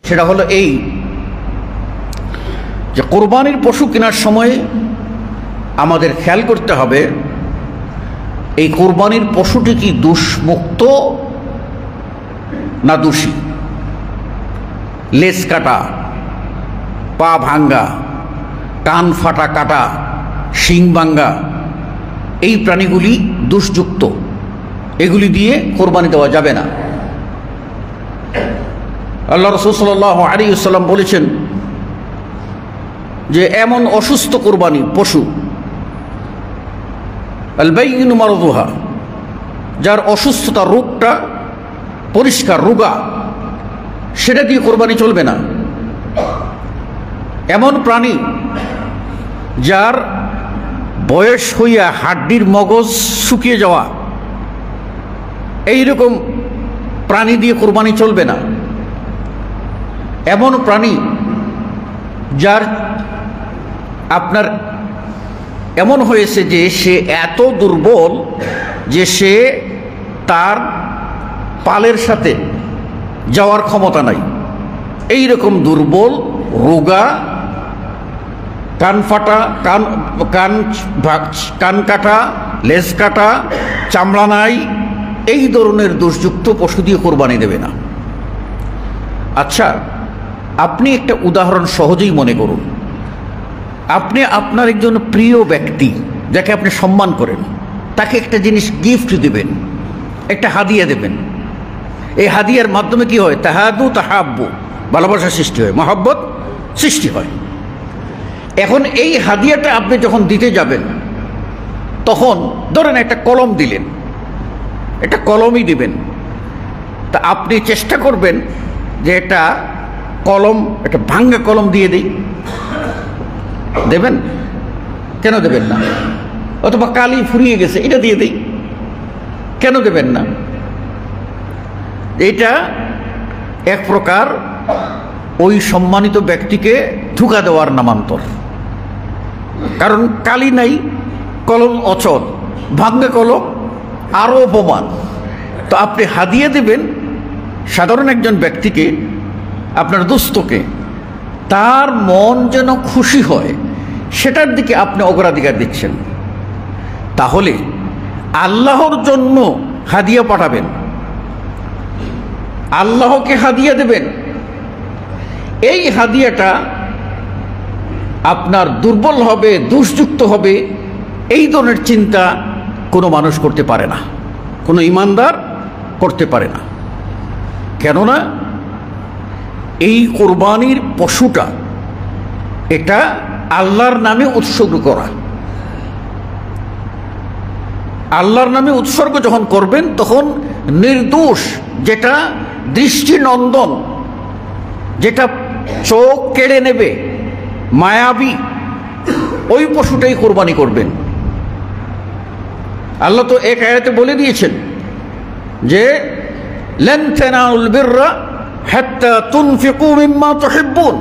সেটা হলো এই যে কোরবানির পশু কেনার সময় আমাদের খেয়াল করতে হবে এই কোরবানির পশুটি কি দোষমুক্ত না দোষী। লেজ কাটা, পা ভাঙ্গা, কান ফাটা কাটা, শিং ভাঙ্গা, এই প্রাণীগুলি দোষযুক্ত, এগুলি দিয়ে কোরবানি দেওয়া যাবে না। আল্লাহ রাসূল সাল্লাল্লাহু আলাইহি ওয়াসাল্লাম বলেছেন যে এমন অসুস্থ কোরবানি পশু, আল বাইয়িনু মারদুহা, যার অসুস্থতা রোগটা পরিষ্কার রোগা, সেটা দিয়ে কোরবানি চলবে না। এমন প্রাণী যার বয়স হইয়া হাড্ডির মগজ শুকিয়ে যাওয়া, এইরকম প্রাণী দিয়ে কোরবানি চলবে না। এমন প্রাণী যার আপনার এমন হয়েছে যে সে এত দুর্বল যে সে তার পালের সাথে যাওয়ার ক্ষমতা নাই, এই রকম দুর্বল, রোগা, কান ফাটা, কান কাটা, লেজ কাটা, চামড়া নাই, এই ধরনের দোষযুক্ত পশু দিয়ে কোরবানি দেবে না। আচ্ছা, আপনি একটা উদাহরণ সহজেই মনে করুন। আপনি আপনার একজন প্রিয় ব্যক্তি যাকে আপনি সম্মান করেন, তাকে একটা জিনিস গিফট দেবেন, একটা হাদিয়া দেবেন। এই হাদিয়ার মাধ্যমে কি হয়? তাহাদু তাহাব্বু, ভালোবাসা সৃষ্টি হয়, মহব্বত সৃষ্টি হয়। এখন এই হাদিয়াটা আপনি যখন দিতে যাবেন, তখন ধরেন একটা কলম দিলেন, একটা কলমই দিবেন, তা আপনি চেষ্টা করবেন যে একটা কলম, একটা ভাঙ্গা কলম দিয়ে দিই, দেবেন? কেন দেবেন না? অথবা কালি ফুরিয়ে গেছে, এটা দিয়ে দিই, কেন দেবেন না? এটা এক প্রকার ওই সম্মানিত ব্যক্তিকে ধোঁকা দেওয়ার নামান্তর। কারণ কালি নাই, কলম অচল, ভাঙ্গা কলম আরও অপমান। তো আপনি হাদিয়া দেবেন সাধারণ একজন ব্যক্তিকে, আপনার দোস্তকে, তার মন যেন খুশি হয়, সেটার দিকে আপনি অগ্রাধিকার দিচ্ছেন। তাহলে আল্লাহর জন্য হাদিয়া পাঠাবেন, আল্লাহকে হাদিয়া দেবেন। এই হাদিয়াটা আপনার দুর্বল হবে, দোষযুক্ত হবে, এই ধরনের চিন্তা কোনো মানুষ করতে পারে না, কোনো ইমানদার করতে পারে না। কেননা এই কোরবানির পশুটা এটা আল্লাহর নামে উৎসর্গ করা। আল্লাহর নামে উৎসর্গ যখন করবেন, তখন নির্দোষ, যেটা দৃষ্টিনন্দন, যেটা চোখ কেড়ে নেবে, মায়াবী, ওই পশুটাই কোরবানি করবেন। আল্লাহ তো এক আয়াতে বলে দিয়েছেন যে লান তানালুল বিররা হাত্তা তুনফিকু মিম্মা তুহিব্বুন,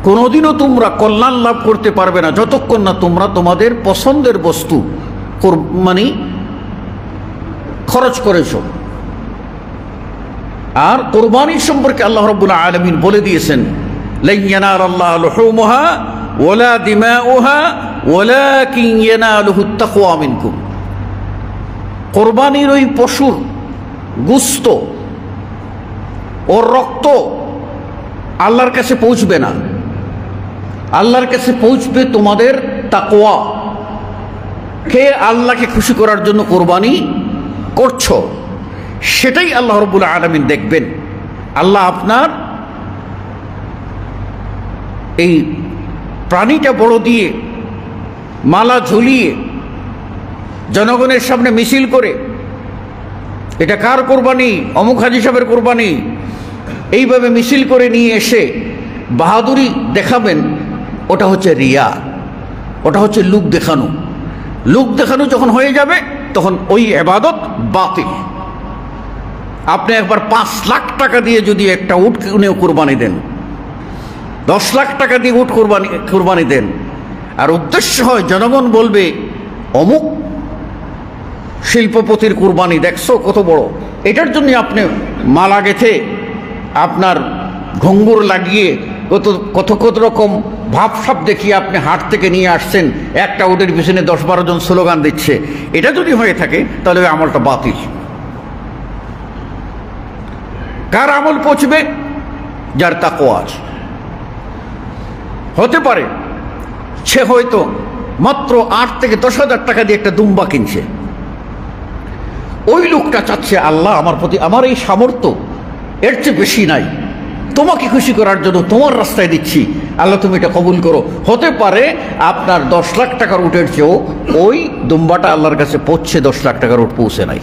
কোনোদিনও তোমরা কল্যাণ লাভ করতে পারবে না যতক্ষণ না তোমরা তোমাদের পছন্দের বস্তু কোরবানি খরচ করেছো। আর কোরবানির সম্পর্কে আল্লাহ রাব্বুল আলামিন বলে দিয়েছেন, লান ইয়ানালাল্লাহু লুহুমুহা ওয়ালা দিমাউহা ওয়ালাকিন ইয়ানালুহুত তাকওয়া মিনকুম। কোরবানির ওই পশুর গোশত, ওর রক্ত আল্লাহর কাছে পৌঁছবে না, আল্লাহর কাছে পৌঁছবে তোমাদের তাকওয়া। কে আল্লাহকে খুশি করার জন্য কোরবানি করছো, সেটাই আল্লাহ রাব্বুল আলামিন দেখবেন। আল্লাহ আপনার এই প্রাণীটা বড় দিয়ে, মালা ঝুলিয়ে, জনগণের সামনে মিছিল করে, এটা কার কোরবানি? অমুক হাজী সাহেবের কোরবানি, এইভাবে মিছিল করে নিয়ে এসে বাহাদুরি দেখাবেন, ওটা হচ্ছে রিয়া, ওটা হচ্ছে লোক দেখানো। লোক দেখানো যখন হয়ে যাবে, তখন ওই ইবাদত বাতিল। আপনি একবার 5 লাখ টাকা দিয়ে যদি একটা উট কিনে কোরবানি দেন, 10 লাখ টাকা দিয়ে উট কোরবানি দেন, আর উদ্দেশ্য হয় জনগণ বলবে অমুক শিল্পপতির কোরবানি দেখছো কত বড়, এটার জন্য আপনি মালা গেথে, আপনার ঘুঙ্গুর লাগিয়ে কত কত রকম ভাবসাব দেখিয়ে আপনি হাট থেকে নিয়ে আসছেন, একটা উটের পিছনে 10-12 জন স্লোগান দিচ্ছে, এটা যদি হয়ে থাকে তাহলে ওই আমলটা বাতিল। কার আমল পৌঁছবে? যার তাকওয়া আছে। হতে পারে সে হয়তো মাত্র 8 থেকে 10,000 টাকা দিয়ে একটা দুম্বা কিনছে, ওই লোকটা চাচ্ছে আল্লাহ আমার প্রতি, আমার এই সামর্থ্য এর চেয়ে বেশি নাই, তোমাকে খুশি করার জন্য তোমার রাস্তায় দিচ্ছি, আল্লাহ তুমি এটা কবুল করো। হতে পারে আপনার 10 লাখ টাকার উটের চেয়েও ওই দুম্বাটা আল্লাহর কাছে পৌঁছে 10 লাখ টাকার উট পৌঁছে নাই।